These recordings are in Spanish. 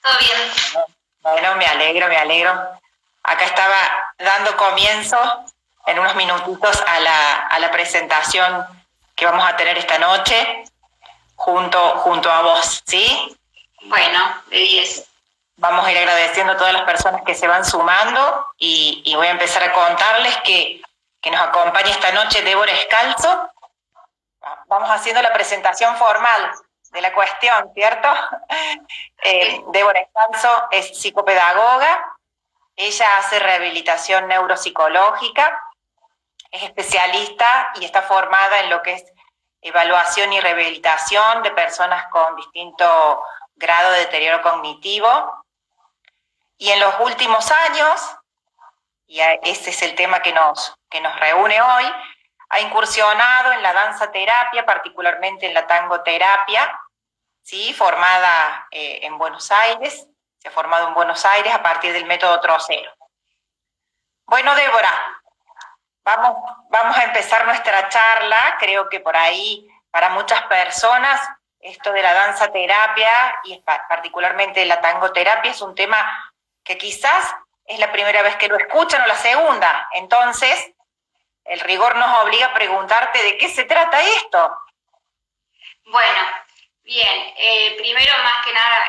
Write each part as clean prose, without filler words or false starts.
¿Todo bien? Bueno, me alegro, me alegro. Acá estaba dando comienzo en unos minutitos a la presentación que vamos a tener esta noche junto a vos, ¿sí? Bueno, de 10. Vamos a ir agradeciendo a todas las personas que se van sumando y voy a empezar a contarles que nos acompaña esta noche Débora Escalzo. Vamos haciendo la presentación formal de la cuestión, ¿cierto? Débora Escalzo es psicopedagoga, ella hace rehabilitación neuropsicológica, es especialista y está formada en lo que es evaluación y rehabilitación de personas con distinto grado de deterioro cognitivo. Y en los últimos años, y ese es el tema que nos reúne hoy, ha incursionado en la danza terapia, particularmente en la tangoterapia, ¿sí? Formada en Buenos Aires, se ha formado en Buenos Aires a partir del método Trocero. Bueno, Débora, vamos a empezar nuestra charla. Creo que por ahí, para muchas personas, esto de la danza terapia y particularmente la tangoterapia es un tema que quizás es la primera vez que lo escuchan o la segunda. Entonces, el rigor nos obliga a preguntarte de qué se trata esto. Bueno, bien. Primero, más que nada,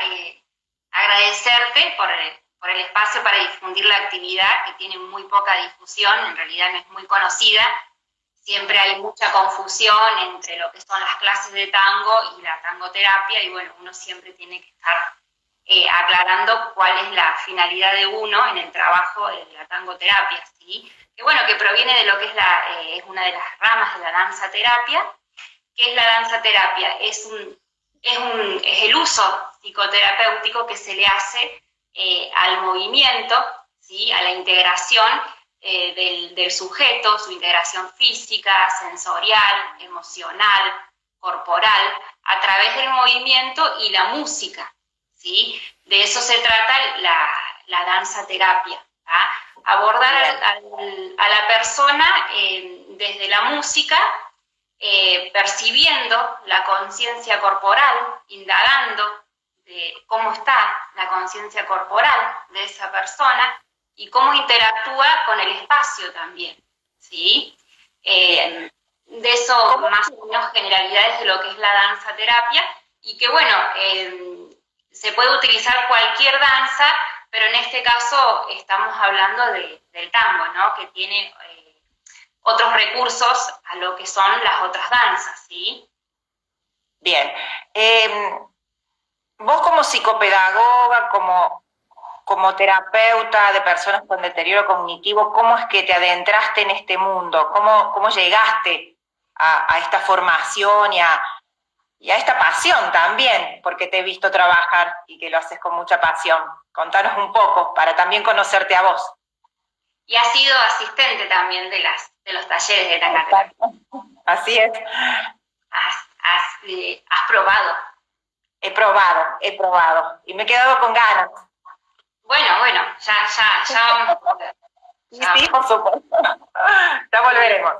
agradecerte por el espacio para difundir la actividad, que tiene muy poca difusión, en realidad no es muy conocida. Siempre hay mucha confusión entre lo que son las clases de tango y la tangoterapia, y bueno, uno siempre tiene que estar aclarando cuál es la finalidad de uno en el trabajo de la tangoterapia, ¿sí? Que bueno, que proviene de lo que es una de las ramas de la danza terapia. ¿Qué es la danza terapia? Es el uso psicoterapéutico que se le hace al movimiento, ¿sí? A la integración del sujeto, su integración física, sensorial, emocional, corporal, a través del movimiento y la música, ¿sí? De eso se trata la danza terapia, ¿tá? Abordar a la persona desde la música, percibiendo la conciencia corporal, indagando de cómo está la conciencia corporal de esa persona y cómo interactúa con el espacio también, ¿sí? De eso más o menos generalidades de lo que es la danza terapia, y que bueno, se puede utilizar cualquier danza, pero en este caso estamos hablando del tango, ¿no? Que tiene otros recursos a lo que son las otras danzas, ¿sí? Bien. Vos como psicopedagoga, como terapeuta de personas con deterioro cognitivo, ¿cómo es que te adentraste en este mundo? ¿Cómo llegaste a esta formación y a esta pasión también? Porque te he visto trabajar y que lo haces con mucha pasión. Contanos un poco para también conocerte a vos. Y has sido asistente también de los talleres de tangoterapia. Así es. ¿Has probado? He probado. Y me he quedado con ganas. Bueno, ya vamos a poder. Sí, por supuesto. Ya volveremos.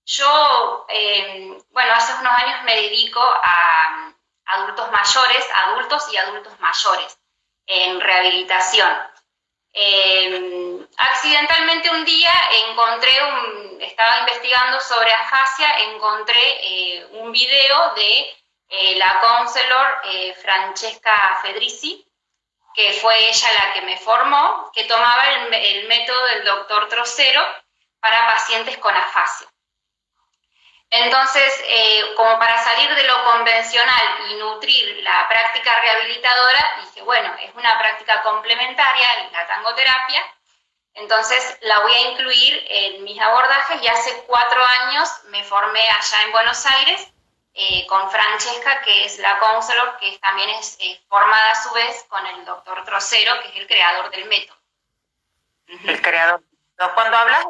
Yo, hace unos años me dedico a adultos y adultos mayores, en rehabilitación. Accidentalmente un día estaba investigando sobre afasia, encontré un video de la counselor Francesca Federici, que fue ella la que me formó, que tomaba el método del doctor Trocero para pacientes con afasia. Entonces, como para salir de lo convencional y nutrir la práctica rehabilitadora, dije, bueno, es una práctica complementaria, la tangoterapia, entonces la voy a incluir en mis abordajes, y hace 4 años me formé allá en Buenos Aires con Francesca, que es la counselor, que también es formada a su vez con el doctor Trocero, que es el creador del método. El creador. Cuando hablas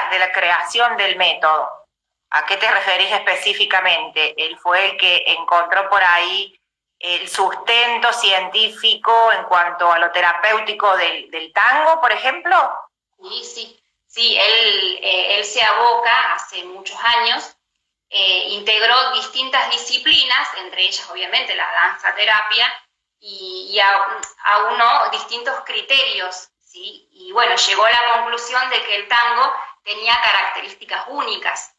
de la creación del método, ¿a qué te referís específicamente? ¿Él fue el que encontró por ahí el sustento científico en cuanto a lo terapéutico del tango, por ejemplo? Sí, él se aboca hace muchos años, integró distintas disciplinas, entre ellas obviamente la danza terapia, a uno distintos criterios, ¿sí? Y bueno, llegó a la conclusión de que el tango tenía características únicas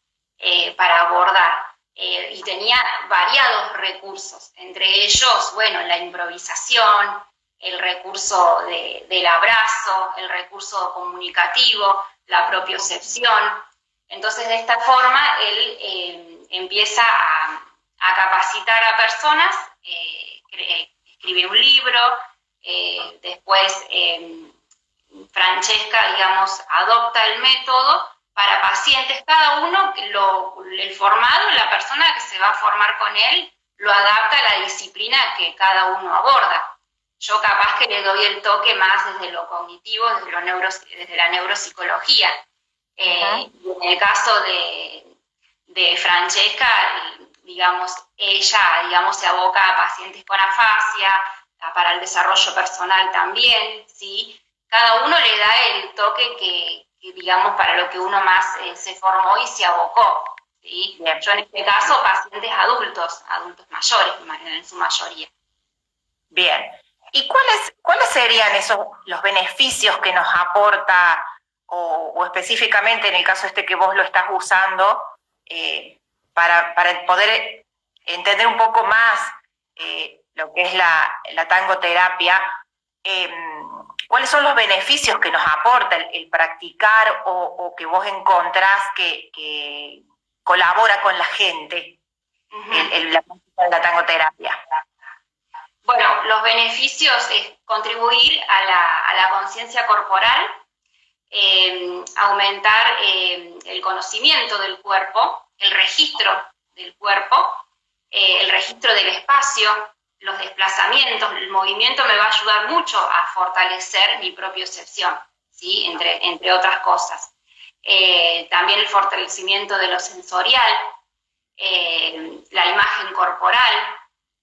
para abordar y tenía variados recursos, entre ellos, bueno, la improvisación, el recurso del abrazo, el recurso comunicativo, la propiocepción. Entonces, de esta forma, él empieza a capacitar a personas, escribe un libro, después Francesca, digamos, adopta el método para pacientes, cada uno, el formado, la persona que se va a formar con él, lo adapta a la disciplina que cada uno aborda. Yo capaz que le doy el toque más desde lo cognitivo, desde la neuropsicología. En el caso de Francesca, digamos, ella, digamos, se aboca a pacientes con afasia, para el desarrollo personal también, ¿sí? Cada uno le da el toque que digamos, para lo que uno más se formó y se abocó, ¿sí? Yo en este caso, pacientes adultos mayores en su mayoría. Bien. ¿Y cuáles serían los beneficios que nos aporta, o específicamente en el caso que vos lo estás usando, para poder entender un poco más lo que es la tangoterapia? ¿Cuáles son los beneficios que nos aporta el practicar o que vos encontrás que colabora con la gente, la práctica de la tangoterapia? Bueno, los beneficios es contribuir a la conciencia corporal, aumentar el conocimiento del cuerpo, el registro del cuerpo, el registro del espacio, los desplazamientos, el movimiento me va a ayudar mucho a fortalecer mi propiocepción, ¿sí? Entre otras cosas. También el fortalecimiento de lo sensorial, la imagen corporal,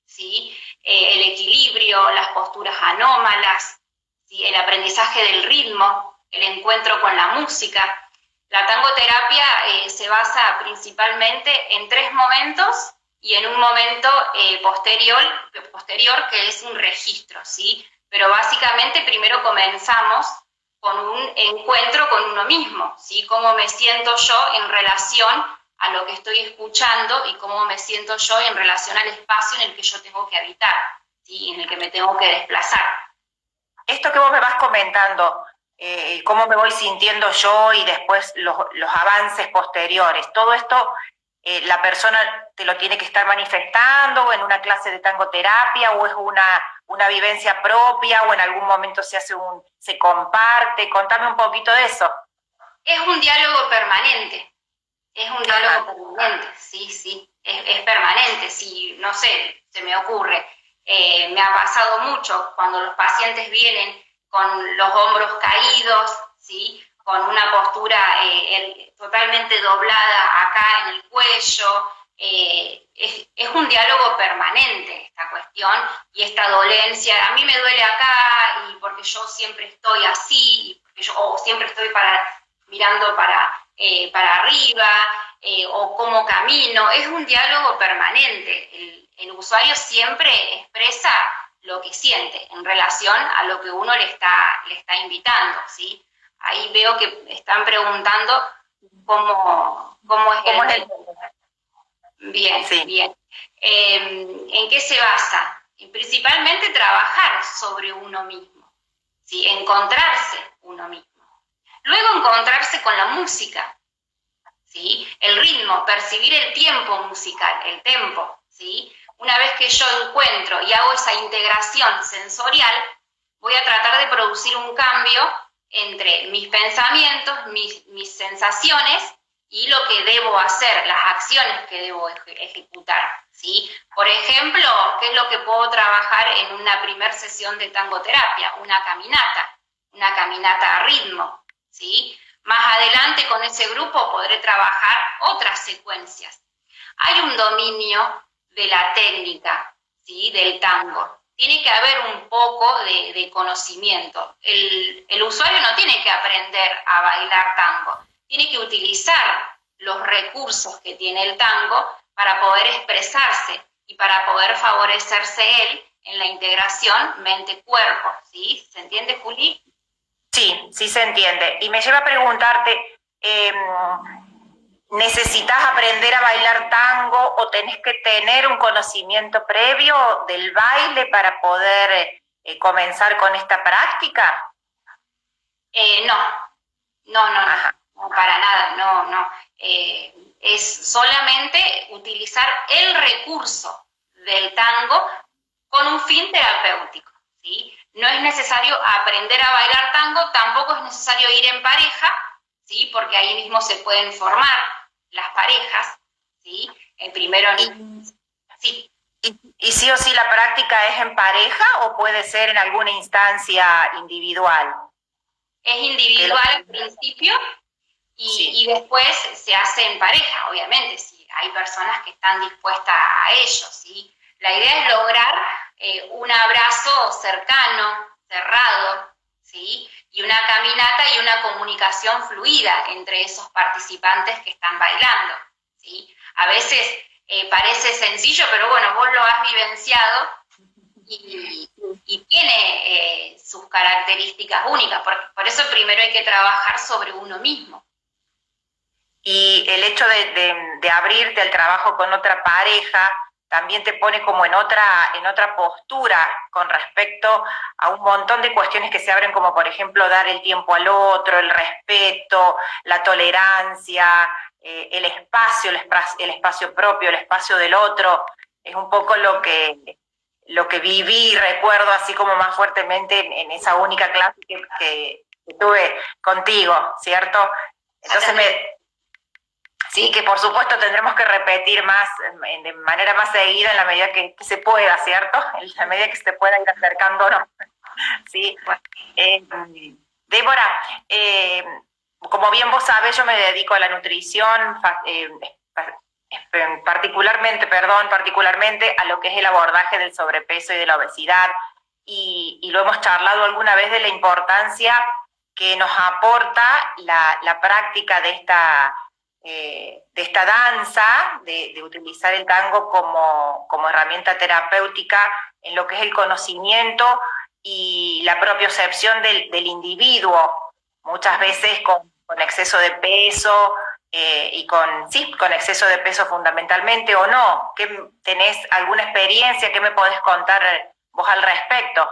¿sí? El equilibrio, las posturas anómalas, ¿sí? El aprendizaje del ritmo, el encuentro con la música. La tangoterapia se basa principalmente en 3 momentos y en un momento posterior que es un registro, ¿sí? Pero básicamente primero comenzamos con un encuentro con uno mismo, ¿sí? Cómo me siento yo en relación a lo que estoy escuchando y cómo me siento yo en relación al espacio en el que yo tengo que habitar, ¿sí? En el que me tengo que desplazar. Esto que vos me vas comentando, cómo me voy sintiendo yo y después los avances posteriores, todo esto la persona te lo tiene que estar manifestando, o en una clase de tangoterapia, o es una vivencia propia, o en algún momento se comparte. Contame un poquito de eso. Es un diálogo permanente. Es un diálogo permanente, sí, es permanente. Si, no sé, se me ocurre, me ha pasado mucho cuando los pacientes vienen con los hombros caídos, ¿sí? Con una postura totalmente doblada acá en el cuello. Es un diálogo permanente esta cuestión y esta dolencia. A mí me duele acá y porque yo siempre estoy así, o siempre estoy mirando para arriba, o cómo camino. Es un diálogo permanente. El usuario siempre expresa lo que siente en relación a lo que uno le está invitando, ¿sí? Ahí veo que están preguntando cómo es el... Bien, sí. Bien. ¿En qué se basa? Principalmente trabajar sobre uno mismo, ¿sí? Encontrarse uno mismo. Luego encontrarse con la música, ¿sí? El ritmo, percibir el tiempo musical, el tempo, ¿sí? Una vez que yo encuentro y hago esa integración sensorial, voy a tratar de producir un cambio entre mis pensamientos, mis sensaciones y lo que debo hacer, las acciones que debo ejecutar, ¿sí? Por ejemplo, ¿qué es lo que puedo trabajar en una primer sesión de tangoterapia? Una caminata a ritmo, ¿sí? Más adelante con ese grupo podré trabajar otras secuencias. Hay un dominio de la técnica, ¿sí? Del tango. Tiene que haber un poco de conocimiento. El usuario no tiene que aprender a bailar tango, tiene que utilizar los recursos que tiene el tango para poder expresarse y para poder favorecerse él en la integración mente-cuerpo, ¿sí? ¿Se entiende, Juli? Sí, sí se entiende. Y me lleva a preguntarte, ¿necesitas aprender a bailar tango o tenés que tener un conocimiento previo del baile para poder comenzar con esta práctica? No, para nada, no. Es solamente utilizar el recurso del tango con un fin terapéutico, ¿sí? No es necesario aprender a bailar tango, tampoco es necesario ir en pareja, ¿sí? Porque ahí mismo se pueden formar las parejas, ¿sí? Sí. ¿Y sí o sí la práctica es en pareja o puede ser en alguna instancia individual? Es individual al principio y después se hace en pareja, obviamente, si hay personas que están dispuestas a ello, ¿sí? La idea es lograr un abrazo cercano, cerrado, ¿sí? Y una caminata y una comunicación fluida entre esos participantes que están bailando, ¿sí? A veces parece sencillo, pero bueno, vos lo has vivenciado y tiene sus características únicas. Por eso primero hay que trabajar sobre uno mismo. Y el hecho de abrirte al trabajo con otra pareja también te pone como en otra postura con respecto a un montón de cuestiones que se abren, como por ejemplo dar el tiempo al otro, el respeto, la tolerancia, el espacio propio, el espacio del otro. Es un poco lo que viví y recuerdo así como más fuertemente en esa única clase que tuve contigo, ¿cierto? Entonces sí, que por supuesto tendremos que repetir más, de manera más seguida en la medida que se pueda, ¿cierto? En la medida que se pueda ir acercándonos. Sí. Débora, como bien vos sabés, yo me dedico a la nutrición, particularmente a lo que es el abordaje del sobrepeso y de la obesidad, y lo hemos charlado alguna vez de la importancia que nos aporta la práctica de esta danza, de utilizar el tango como herramienta terapéutica en lo que es el conocimiento y la propiocepción del individuo, muchas veces con exceso de peso y con exceso de peso fundamentalmente, o no. ¿Tenés alguna experiencia? ¿Qué me podés contar vos al respecto?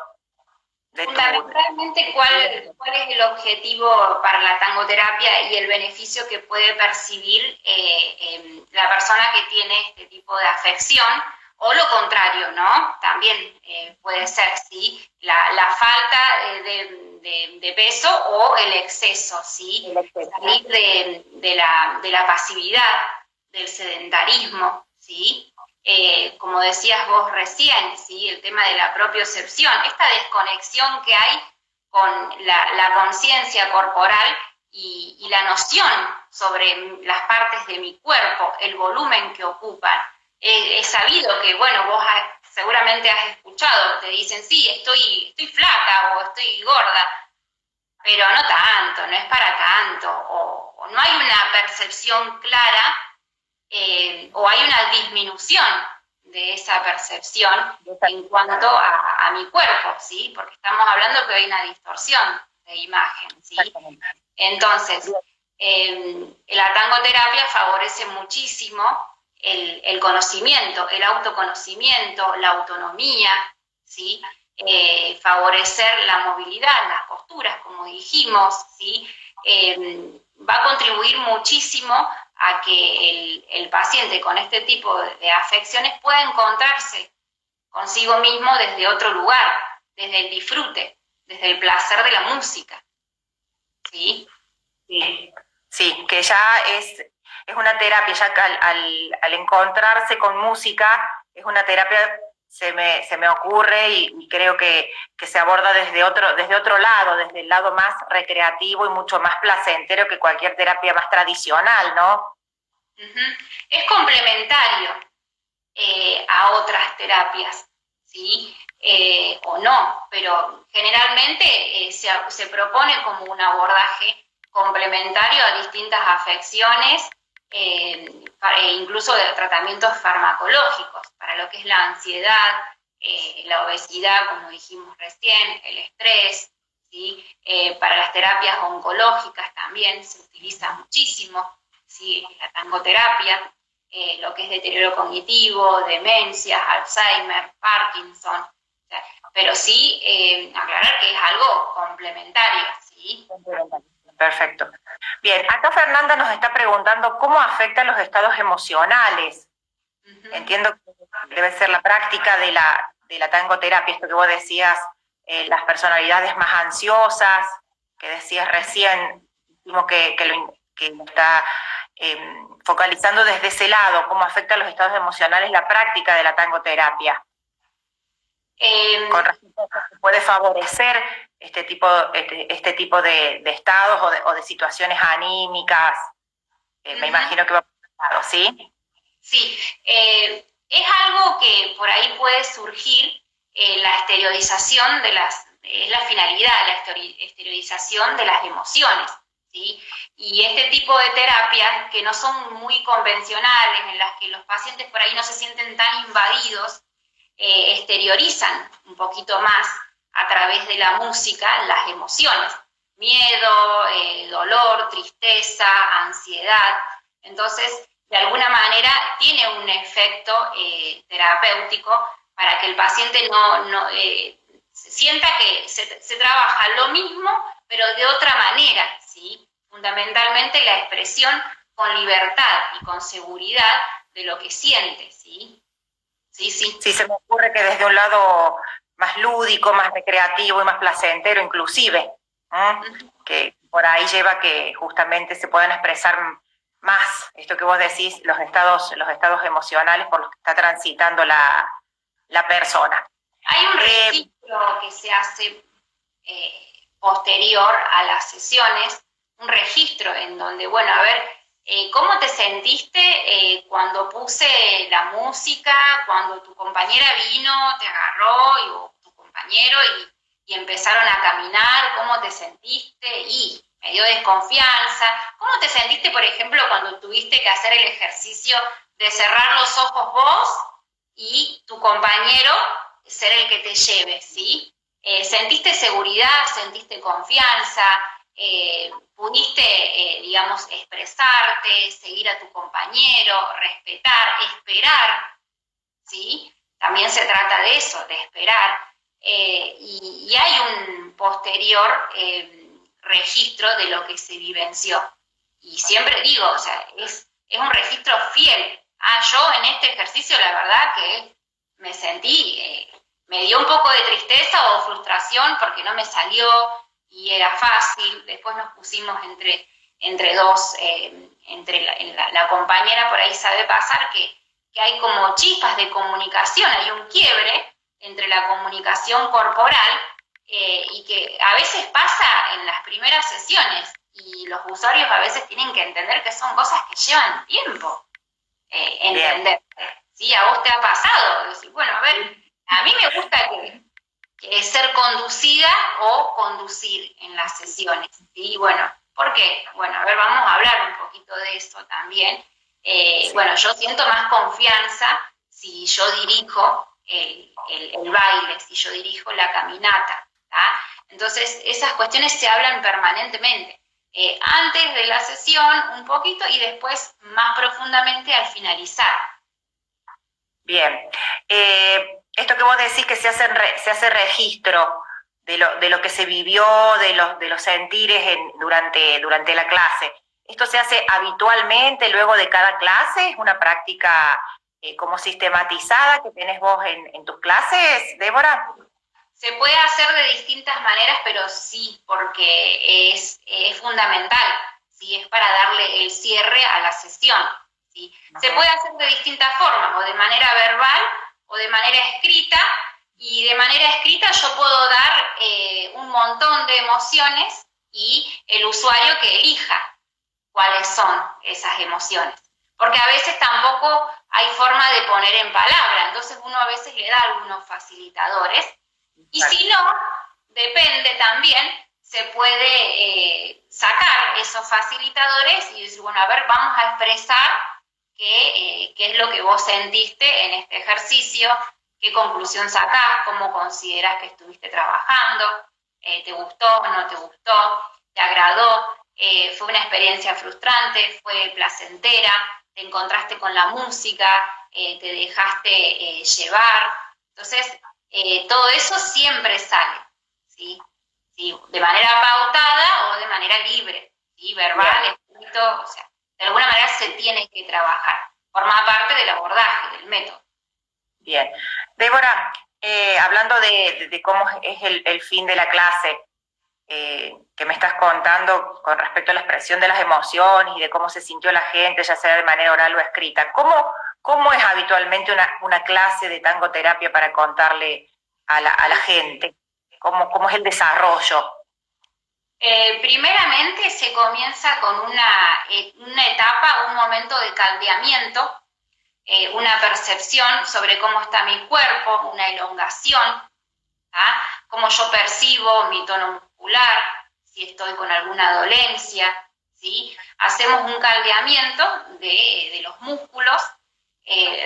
Fundamentalmente, ¿cuál es el objetivo para la tangoterapia y el beneficio que puede percibir la persona que tiene este tipo de afección? O lo contrario, ¿no? También puede ser, ¿sí? La falta de peso o el exceso, ¿sí? Salir de la pasividad, del sedentarismo, ¿sí? Como decías vos recién, ¿sí? El tema de la propiocepción, esta desconexión que hay con la conciencia corporal y la noción sobre las partes de mi cuerpo, el volumen que ocupan. He sabido que, bueno, vos seguramente has escuchado, te dicen, sí, estoy flaca o estoy gorda, pero no tanto, no es para tanto, o no hay una percepción clara o hay una disminución de esa percepción en cuanto a mi cuerpo, ¿sí? Porque estamos hablando que hay una distorsión de imagen, ¿sí? Entonces, la tangoterapia favorece muchísimo el conocimiento, el autoconocimiento, la autonomía, ¿sí? Favorecer la movilidad, las posturas, como dijimos, ¿sí? Va a contribuir muchísimo a que el paciente con este tipo de afecciones pueda encontrarse consigo mismo desde otro lugar, desde el disfrute, desde el placer de la música. ¿Sí? Sí, que ya es una terapia, ya que al encontrarse con música, es una terapia, se me ocurre y creo que se aborda desde otro lado, desde el lado más recreativo y mucho más placentero que cualquier terapia más tradicional, ¿no? Es complementario a otras terapias, ¿sí? O no, pero generalmente se propone como un abordaje complementario a distintas afecciones, incluso de tratamientos farmacológicos, para lo que es la ansiedad, la obesidad, como dijimos recién, el estrés, ¿sí? Para las terapias oncológicas también se utiliza muchísimo, ¿sí? La tangoterapia, lo que es deterioro cognitivo, demencias, Alzheimer, Parkinson, o sea, pero sí aclarar que es algo complementario, ¿sí? Perfecto. Bien, acá Fernanda nos está preguntando cómo afectan los estados emocionales. Entiendo que debe ser la práctica de la tangoterapia, esto que vos decías, las personalidades más ansiosas, que decías recién, que lo está focalizando desde ese lado, cómo afecta los estados emocionales la práctica de la tangoterapia. Con respecto a que puede favorecer este tipo de estados o de situaciones anímicas, me imagino que va por ese lado, ¿sí? Sí, es algo que por ahí puede surgir la exteriorización es la finalidad, la exteriorización de las emociones, ¿sí? Y este tipo de terapias que no son muy convencionales, en las que los pacientes por ahí no se sienten tan invadidos, exteriorizan un poquito más a través de la música las emociones, miedo, dolor, tristeza, ansiedad. Entonces, de alguna manera tiene un efecto terapéutico para que el paciente no sienta que se trabaja lo mismo, pero de otra manera, ¿sí? Fundamentalmente la expresión con libertad y con seguridad de lo que siente, ¿sí? Sí. Sí, se me ocurre que desde un lado más lúdico, más recreativo y más placentero inclusive, que por ahí lleva a que justamente se puedan expresar más esto que vos decís, los estados emocionales por los que está transitando la persona. Hay un registro que se hace posterior a las sesiones, un registro en donde, bueno, a ver, ¿cómo te sentiste cuando puse la música, cuando tu compañera vino, te agarró, o tu compañero, y empezaron a caminar? ¿Cómo te sentiste? Y me dio desconfianza. ¿Cómo te sentiste, por ejemplo, cuando tuviste que hacer el ejercicio de cerrar los ojos vos y tu compañero ser el que te lleve, ¿sí? ¿Sentiste seguridad? ¿Sentiste confianza? ¿Pudiste, digamos, expresarte, seguir a tu compañero, respetar, esperar? ¿Sí? También se trata de eso, de esperar. Y hay un posterior registro de lo que se vivenció. Y siempre digo, o sea, es un registro fiel. Yo en este ejercicio la verdad que me sentí, me dio un poco de tristeza o frustración porque no me salió y era fácil. Después nos pusimos entre dos, la compañera por ahí sabe pasar que hay como chispas de comunicación, hay un quiebre entre la comunicación corporal y que a veces pasa en las primeras sesiones y los usuarios a veces tienen que entender que son cosas que llevan tiempo entender. ¿Sí? ¿A vos te ha pasado? Decir, bueno, a ver, a mí me gusta que ser conducida o conducir en las sesiones. ¿Sí? Bueno, ¿por qué? Bueno, a ver, vamos a hablar un poquito de eso también. Bueno, yo siento más confianza si yo dirijo el baile, si yo dirijo la caminata. ¿tá? Entonces, esas cuestiones se hablan permanentemente. Antes de la sesión un poquito y después más profundamente al finalizar. Bien. Esto que vos decís que se hace registro de lo que se vivió, de los sentires durante la clase. ¿Esto se hace habitualmente luego de cada clase? ¿Es una práctica como sistematizada que tenés vos en tus clases, Débora? Se puede hacer de distintas maneras, pero sí, porque es fundamental, ¿sí? Es para darle el cierre a la sesión. ¿Sí? Se puede hacer de distintas formas, o de manera verbal, o de manera escrita, y de manera escrita yo puedo dar un montón de emociones y el usuario que elija cuáles son esas emociones. Porque a veces tampoco hay forma de poner en palabra, entonces uno a veces le da algunos facilitadores. Y si no, depende también, se puede sacar esos facilitadores y decir, bueno, a ver, vamos a expresar qué es lo que vos sentiste en este ejercicio, ¿Qué conclusión sacás? ¿Cómo considerás que estuviste trabajando? ¿Te gustó o no te gustó? ¿Te agradó? ¿Fue una experiencia frustrante? ¿Fue placentera? ¿Te encontraste con la música? ¿Te dejaste llevar? Entonces, todo eso siempre sale, ¿sí? ¿Sí? De manera pautada o de manera libre, ¿sí? Verbal, escrito, o sea, de alguna manera se tiene que trabajar. Forma parte del abordaje, del método. Bien. Débora, hablando de cómo es el fin de la clase, que me estás contando con respecto a la expresión de las emociones y de cómo se sintió la gente, ya sea de manera oral o escrita, ¿cómo es habitualmente una clase de tangoterapia para contarle a la gente? ¿Cómo es el desarrollo? Primeramente se comienza con una etapa, un momento de caldeamiento, una percepción sobre cómo está mi cuerpo, una elongación, cómo yo percibo mi tono muscular, si estoy con alguna dolencia, ¿sí? Hacemos un caldeamiento de los músculos,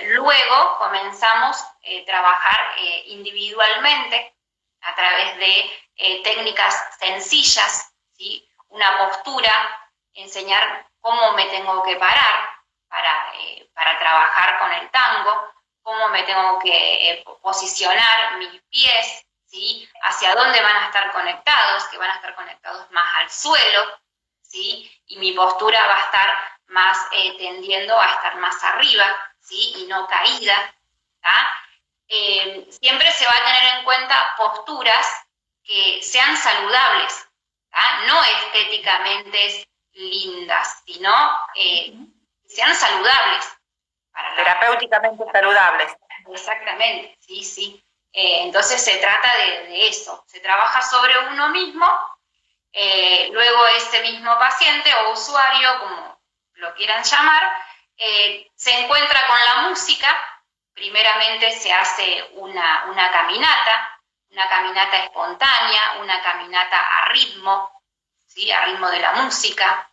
luego comenzamos a trabajar individualmente a través de técnicas sencillas, ¿sí? Una postura, enseñar cómo me tengo que parar para trabajar con el tango, cómo me tengo que posicionar mis pies, ¿sí? Hacia dónde van a estar conectados, que van a estar conectados más al suelo, ¿sí? Y mi postura va a estar más tendiendo a estar más arriba, ¿sí? Y no caída, siempre se va a tener en cuenta posturas que sean saludables, no estéticamente lindas, sino que sean saludables. Terapéuticamente saludables. Exactamente, sí, sí. Entonces se trata de eso, se trabaja sobre uno mismo, luego ese mismo paciente o usuario, como lo quieran llamar, se encuentra con la música. Primeramente se hace una caminata espontánea, una caminata a ritmo, ¿sí? A ritmo de la música.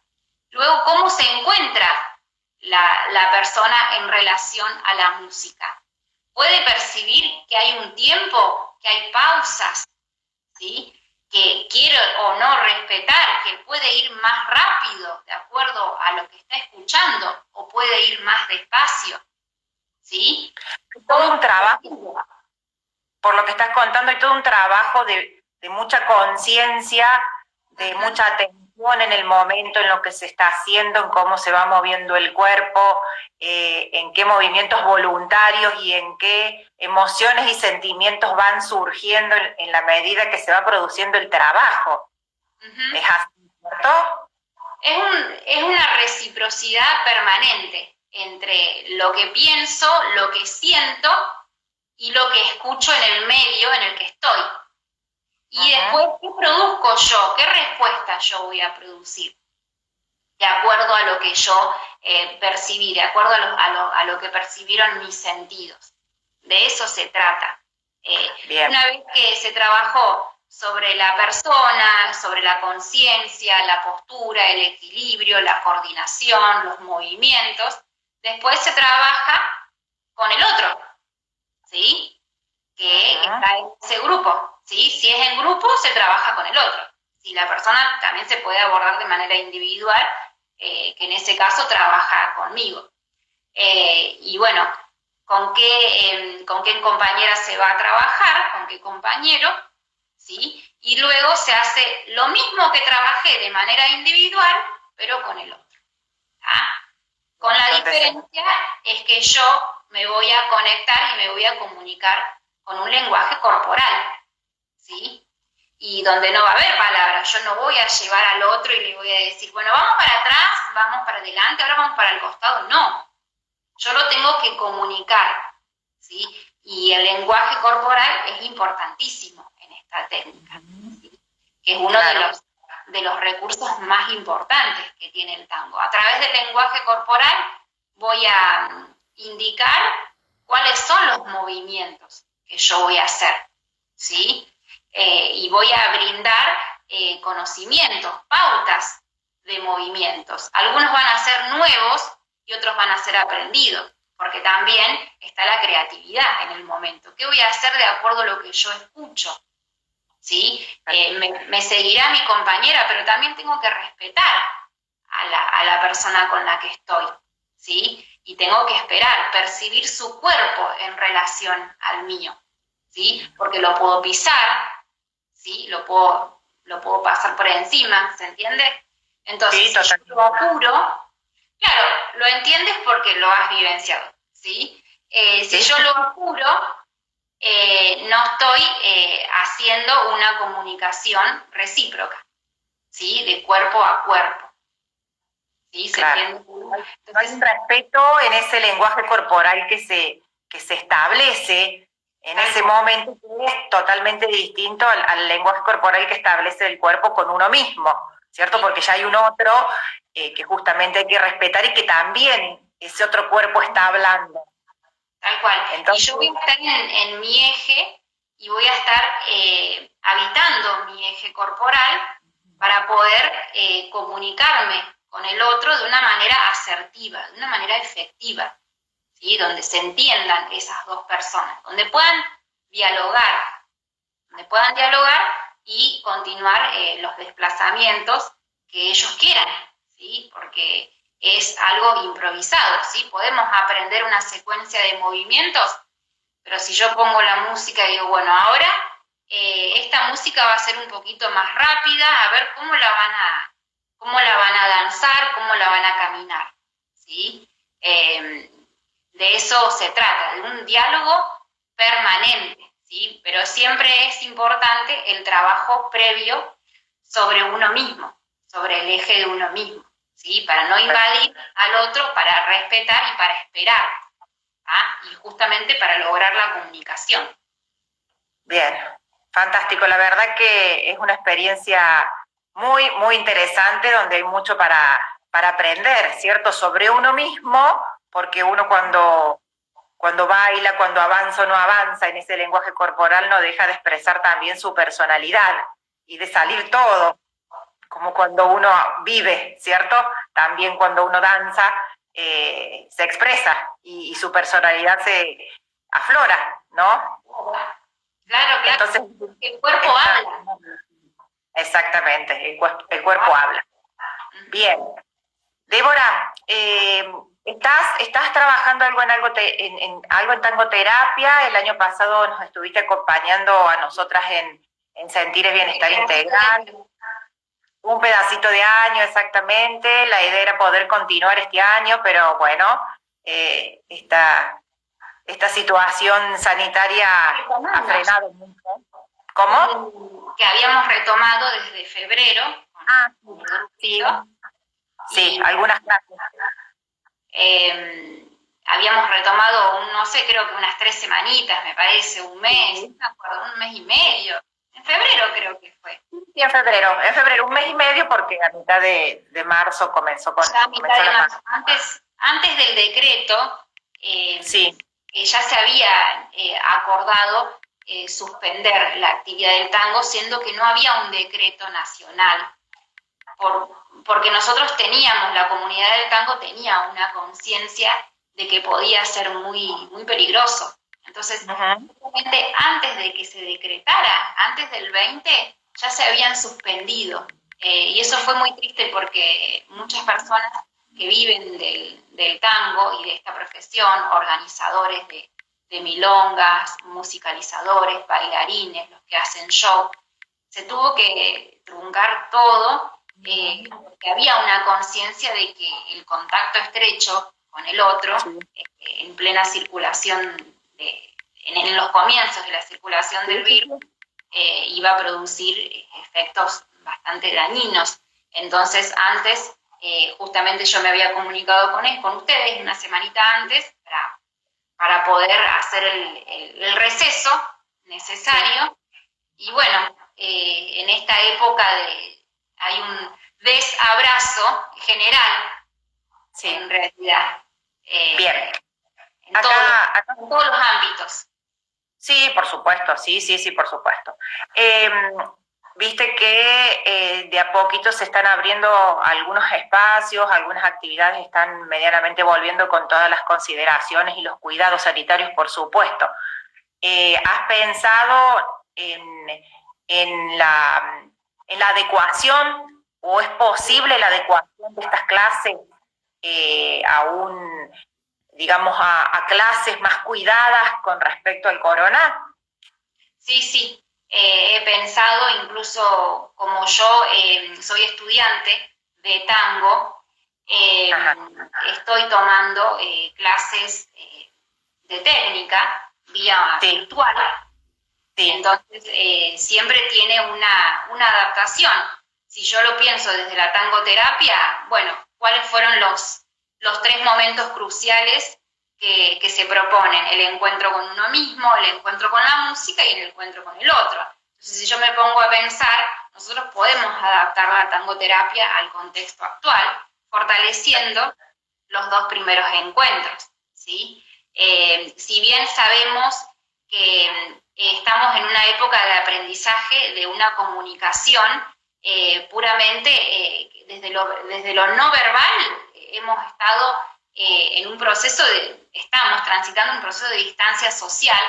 Luego, ¿cómo se encuentra la persona en relación a la música? Puede percibir que hay un tiempo, que hay pausas, ¿sí? Que quiere o no respetar, que puede ir más rápido de acuerdo a lo que está escuchando o puede ir más despacio, ¿sí? Todo un trabajo, por lo que estás contando, hay todo un trabajo de mucha conciencia, de mucha atención en el momento en lo que se está haciendo, en cómo se va moviendo el cuerpo, en qué movimientos voluntarios y en qué emociones y sentimientos van surgiendo en la medida que se va produciendo el trabajo. ¿Es así, cierto? Es una reciprocidad permanente entre lo que pienso, lo que siento y lo que escucho en el medio en el que estoy. Y después, ¿qué produzco yo? ¿Qué respuesta yo voy a producir? De acuerdo a lo que yo percibí, de acuerdo a lo que percibieron mis sentidos. De eso se trata. Una vez que se trabajó sobre la persona, sobre la conciencia, la postura, el equilibrio, la coordinación, los movimientos, después se trabaja con el otro, ¿sí? Que está en ese grupo. ¿Sí? Si es en grupo, se trabaja con el otro. Si la persona también se puede abordar de manera individual, que en ese caso trabaja conmigo. Y bueno, ¿con qué compañera se va a trabajar? ¿Con qué compañero? ¿Sí? Y luego se hace lo mismo que trabajé de manera individual, pero con el otro. Con la diferencia es que yo me voy a conectar y me voy a comunicar con un lenguaje corporal, ¿sí? Y donde no va a haber palabras, yo no voy a llevar al otro y le voy a decir, bueno, vamos para atrás, vamos para adelante, ahora vamos para el costado, no. Yo lo tengo que comunicar, ¿sí? Y el lenguaje corporal es importantísimo en esta técnica, ¿sí? Que es uno de los recursos más importantes que tiene el tango. A través del lenguaje corporal voy a indicar cuáles son los movimientos que yo voy a hacer, ¿sí? Y voy a brindar conocimientos, pautas de movimientos. Algunos van a ser nuevos y otros van a ser aprendidos. porque también está la creatividad en el momento. ¿Qué voy a hacer de acuerdo a lo que yo escucho? ¿Sí? Me seguirá mi compañera, pero también tengo que respetar a la persona con la que estoy, ¿sí? Y tengo que esperar, percibir su cuerpo en relación al mío, ¿sí? Porque lo puedo pisar, ¿sí? Lo puedo pasar por encima, ¿se entiende? Entonces, Sí, si yo lo apuro, claro, lo entiendes porque lo has vivenciado, ¿sí? Si yo lo apuro, no estoy haciendo una comunicación recíproca, ¿sí? De cuerpo a cuerpo, ¿sí? ¿Se claro. entiende? Entonces, no hay un respeto en ese lenguaje corporal que se establece en ese momento, que es totalmente distinto al lenguaje corporal que establece el cuerpo con uno mismo, ¿cierto? Porque ya hay un otro que justamente hay que respetar y que también ese otro cuerpo está hablando. Tal cual. Entonces, y yo voy a estar en mi eje y voy a estar habitando mi eje corporal para poder comunicarme con el otro de una manera asertiva, de una manera efectiva, ¿sí? Donde se entiendan esas dos personas, donde puedan dialogar, y continuar los desplazamientos que ellos quieran, ¿sí? Porque es algo improvisado, ¿sí? Podemos aprender una secuencia de movimientos, pero si yo pongo la música y digo, bueno, ahora esta música va a ser un poquito más rápida, a ver cómo la van a danzar, cómo la van a caminar, ¿sí? De eso se trata, de un diálogo permanente, ¿sí? Pero siempre es importante el trabajo previo sobre uno mismo, sobre el eje de uno mismo, ¿sí? Para no invadir al otro, para respetar y para esperar, ¿ah? Y justamente para lograr la comunicación. bien, fantástico. La verdad que es una experiencia muy, muy interesante donde hay mucho para aprender, ¿cierto? Sobre uno mismo, porque uno cuando baila, cuando avanza o no avanza en ese lenguaje corporal, no deja de expresar también su personalidad y de salir todo, como cuando uno vive, ¿cierto? También cuando uno danza, se expresa y su personalidad se aflora, ¿no? Claro, claro. Entonces, el cuerpo habla. Exactamente, el cuerpo habla. Bien. Débora, ¿estás trabajando en algo en tangoterapia? El año pasado nos estuviste acompañando a nosotras en Sentir Bienestar Integral. Un pedacito de año exactamente. La idea era poder continuar este año, pero bueno, esta situación sanitaria ha frenado mucho. ¿Cómo? Que habíamos retomado desde febrero. Ah, sí. Sí, algunas clases. Habíamos retomado, no sé, creo que unas 3 semanitas, me parece, un mes, no me acuerdo, un mes y medio. En febrero creo que fue. Sí, en febrero, un mes y medio, porque a mitad de marzo comenzó con... Ya a mitad de marzo, antes del decreto, sí. Ya se había acordado suspender la actividad del tango, siendo que no había un decreto nacional, porque nosotros teníamos, la comunidad del tango tenía una conciencia de que podía ser muy, muy peligroso. Entonces, justamente antes de que se decretara, antes del 20, ya se habían suspendido. Y eso fue muy triste porque muchas personas que viven del tango y de esta profesión, organizadores de milongas, musicalizadores, bailarines, los que hacen show, se tuvo que truncar todo porque había una conciencia de que el contacto estrecho con el otro, en plena circulación, en los comienzos de la circulación del virus, iba a producir efectos bastante dañinos. Entonces, antes, justamente yo me había comunicado con ustedes una semanita antes para poder hacer el receso necesario. Y bueno, en esta época hay un desabrazo general, en realidad. Bien. En todos los ámbitos. Sí, por supuesto, sí, por supuesto. viste que de a poquito se están abriendo algunos espacios, algunas actividades están medianamente volviendo con todas las consideraciones y los cuidados sanitarios, por supuesto. ¿Has pensado en la adecuación o es posible la adecuación de estas clases digamos, a clases más cuidadas con respecto al corona? Sí, he pensado, incluso como yo soy estudiante de tango, estoy tomando clases de técnica vía virtual, sí. Entonces siempre tiene una adaptación. Si yo lo pienso desde la tangoterapia, bueno, ¿cuáles fueron los 3 momentos cruciales que se proponen? El encuentro con uno mismo, el encuentro con la música y el encuentro con el otro. Entonces, si yo me pongo a pensar, nosotros podemos adaptar la tangoterapia al contexto actual, fortaleciendo los 2 primeros encuentros, ¿sí? Si bien sabemos que estamos en una época de aprendizaje, de una comunicación puramente desde lo no verbal, hemos estado en un proceso estamos transitando un proceso de distancia social,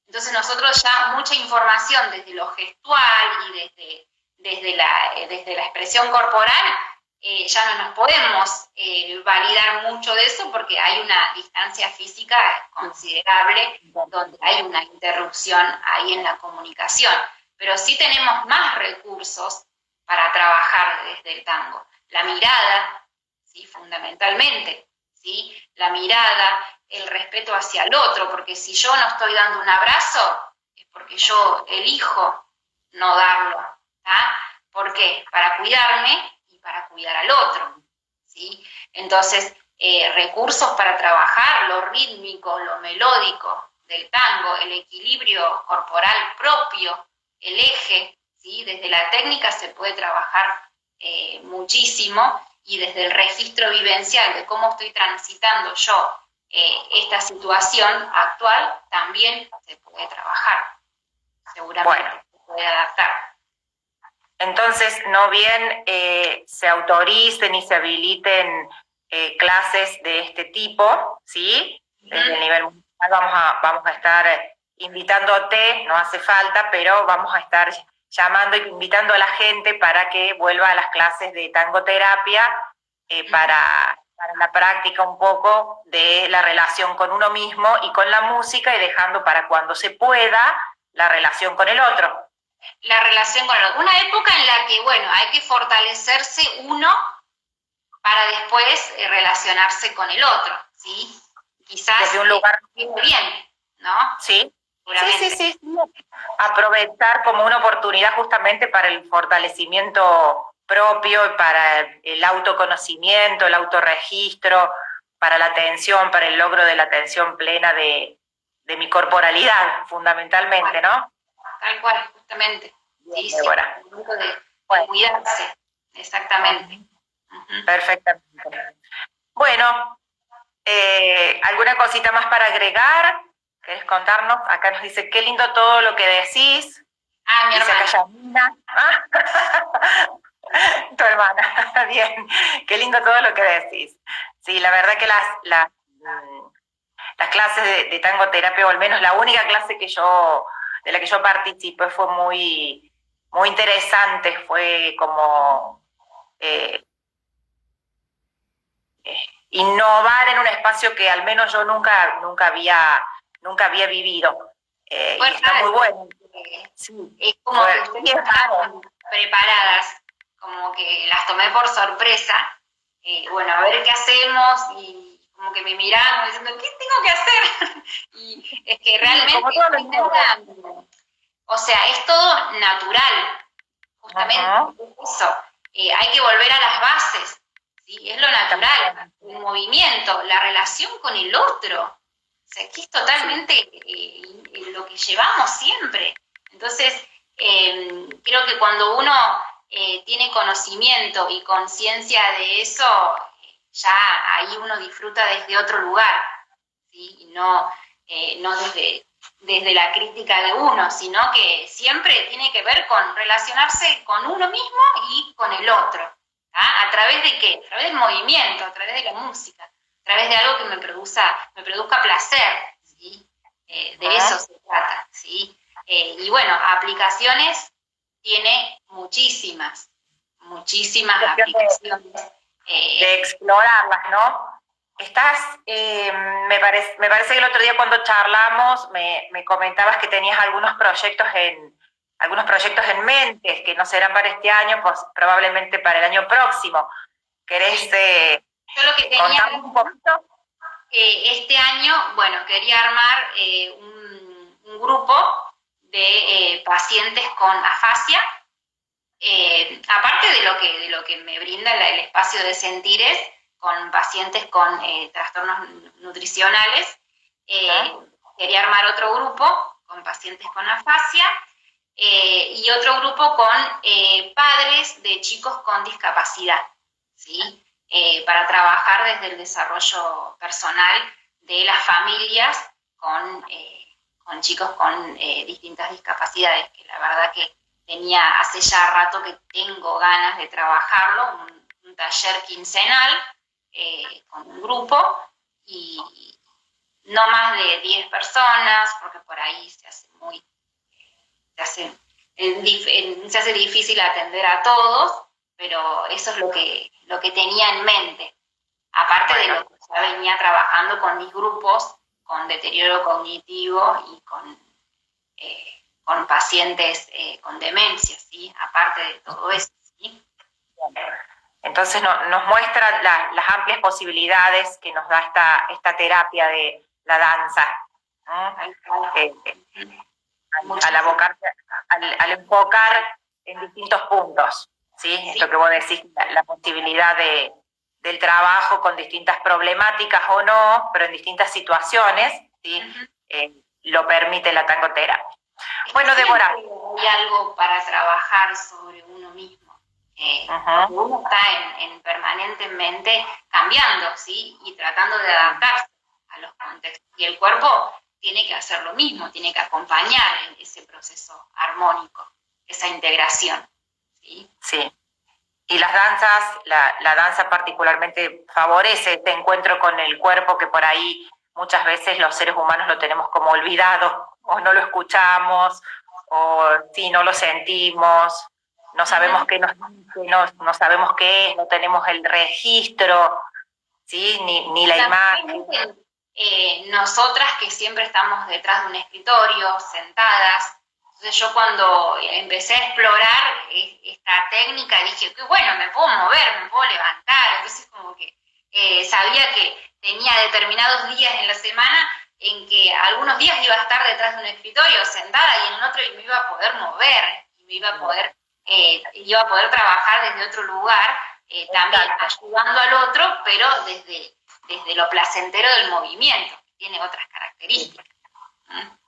entonces nosotros ya mucha información desde lo gestual y desde la expresión corporal, ya no nos podemos validar mucho de eso porque hay una distancia física considerable donde hay una interrupción ahí en la comunicación, pero sí tenemos más recursos para trabajar desde el tango. La mirada, ¿sí? Fundamentalmente, ¿sí? La mirada, el respeto hacia el otro, porque si yo no estoy dando un abrazo, es porque yo elijo no darlo. ¿tá? ¿Por qué? Para cuidarme y para cuidar al otro. ¿sí? Entonces, recursos para trabajar lo rítmico, lo melódico del tango, el equilibrio corporal propio, el eje, ¿sí? Desde la técnica se puede trabajar muchísimo y desde el registro vivencial de cómo estoy transitando yo esta situación actual también se puede trabajar. Seguramente se puede adaptar. Entonces, no bien se autoricen y se habiliten clases de este tipo, ¿sí? Desde el nivel mundial vamos a estar invitándote, no hace falta, pero vamos a estar llamando y invitando a la gente para que vuelva a las clases de tangoterapia para la práctica un poco de la relación con uno mismo y con la música y dejando para cuando se pueda la relación con el otro. La relación con el otro. Una época en la que, bueno, hay que fortalecerse uno para después relacionarse con el otro, ¿sí? Quizás desde un lugar bien, ¿no? Sí. Sí. Aprovechar como una oportunidad justamente para el fortalecimiento propio y para el autoconocimiento, el autorregistro, para la atención, para el logro de la atención plena de mi corporalidad, fundamentalmente, ¿no? Tal cual, justamente. Sí, de cuidarse, exactamente. Perfectamente. Bueno, ¿alguna cosita más para agregar? ¿Querés contarnos? Acá nos dice, qué lindo todo lo que decís. Mi hermana. Tu hermana, bien. Qué lindo todo lo que decís. Sí, la verdad que las clases de tangoterapia, o al menos la única clase de la que yo participé fue muy, muy interesante. Fue como innovar en un espacio que al menos yo nunca había vivido. Y está muy bueno. Sí, es como que ustedes estaban preparadas, como que las tomé por sorpresa. Bueno, a ver qué hacemos, y como que me miraban diciendo, ¿qué tengo que hacer? Y es que realmente, o sea, es todo natural, justamente eso. Hay que volver a las bases, ¿sí? Es lo natural, el movimiento, la relación con el otro. O sea, que es totalmente lo que llevamos siempre. Entonces, creo que cuando uno tiene conocimiento y conciencia de eso, ya ahí uno disfruta desde otro lugar, ¿sí? Y no desde desde la crítica de uno, sino que siempre tiene que ver con relacionarse con uno mismo y con el otro. ¿A través de qué? A través del movimiento, a través de la música, a través de algo que me produzca placer, ¿sí? De eso se trata, ¿sí? Y bueno, aplicaciones tiene muchísimas aplicaciones. De explorarlas, ¿no? Me parece que el otro día cuando charlamos me comentabas que tenías algunos proyectos en mente, que no serán para este año, pues probablemente para el año próximo. ¿Querés Yo lo que tenía contarnos un poquito? Este año, bueno, quería armar un grupo de pacientes con afasia, aparte de lo que me brinda el espacio de sentires con pacientes con trastornos nutricionales. Quería armar otro grupo con pacientes con afasia y otro grupo con padres de chicos con discapacidad, ¿sí? Para trabajar desde el desarrollo personal de las familias con chicos con distintas discapacidades, que la verdad que hace ya rato que tengo ganas de trabajarlo, un taller quincenal con un grupo y no más de 10 personas, porque por ahí se hace difícil atender a todos, pero eso es lo que tenía en mente. Aparte de lo que ya venía trabajando con mis grupos, con deterioro cognitivo y con pacientes con demencia, ¿sí? Aparte de todo eso, ¿sí? Entonces nos muestra las amplias posibilidades que nos da esta terapia de la danza. Al enfocar en distintos puntos, ¿sí? Esto que vos decís, la posibilidad del trabajo con distintas problemáticas o no, pero en distintas situaciones, ¿sí? Lo permite la tangoterapia. Bueno, Débora. Hay algo para trabajar sobre uno mismo. Uno está permanentemente cambiando, ¿sí? Y tratando de adaptarse a los contextos. Y el cuerpo tiene que hacer lo mismo, tiene que acompañar en ese proceso armónico, esa integración, ¿sí? Sí. Y las danzas, la danza particularmente favorece este encuentro con el cuerpo que por ahí muchas veces los seres humanos lo tenemos como olvidado, o no lo escuchamos, o sí, no lo sentimos, no sabemos qué no sabemos qué es, no tenemos el registro, ¿sí? ni la imagen. Nosotras que siempre estamos detrás de un escritorio, sentadas, entonces yo cuando empecé a explorar esta técnica dije, que bueno, me puedo mover, me puedo levantar, entonces como que sabía que tenía determinados días en la semana en que algunos días iba a estar detrás de un escritorio sentada y en otro me iba a poder mover, y me iba a poder trabajar desde otro lugar, también ayudando al otro, pero desde lo placentero del movimiento, que tiene otras características.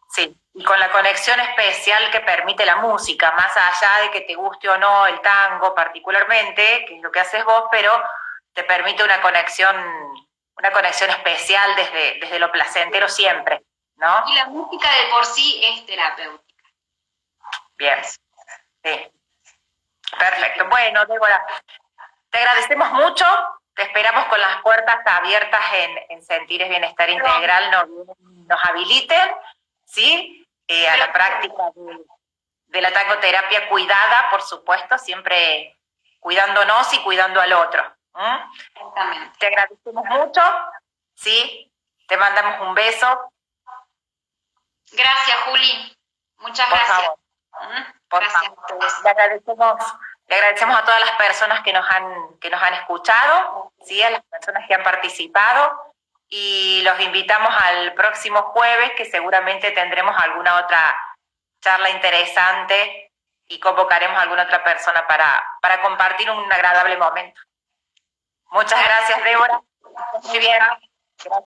Sí, y con la conexión especial que permite la música, más allá de que te guste o no el tango particularmente, que es lo que haces vos, pero te permite una conexión especial desde lo placentero siempre, ¿no? Y la música de por sí es terapéutica. Bien, sí. Perfecto. Bueno, Débora, te agradecemos mucho. Te esperamos con las puertas abiertas en Sentires Bienestar Integral, nos habiliten, ¿sí? A la práctica de la tangoterapia cuidada, por supuesto, siempre cuidándonos y cuidando al otro. Exactamente. Te agradecemos mucho, ¿sí? Te mandamos un beso. Gracias, Juli. Muchas gracias. Por favor. Le agradecemos a todas las personas que nos han escuchado, ¿sí? A las personas que han participado, y los invitamos al próximo jueves, que seguramente tendremos alguna otra charla interesante y convocaremos a alguna otra persona para compartir un agradable momento. Muchas gracias, Débora. Muy bien. Gracias.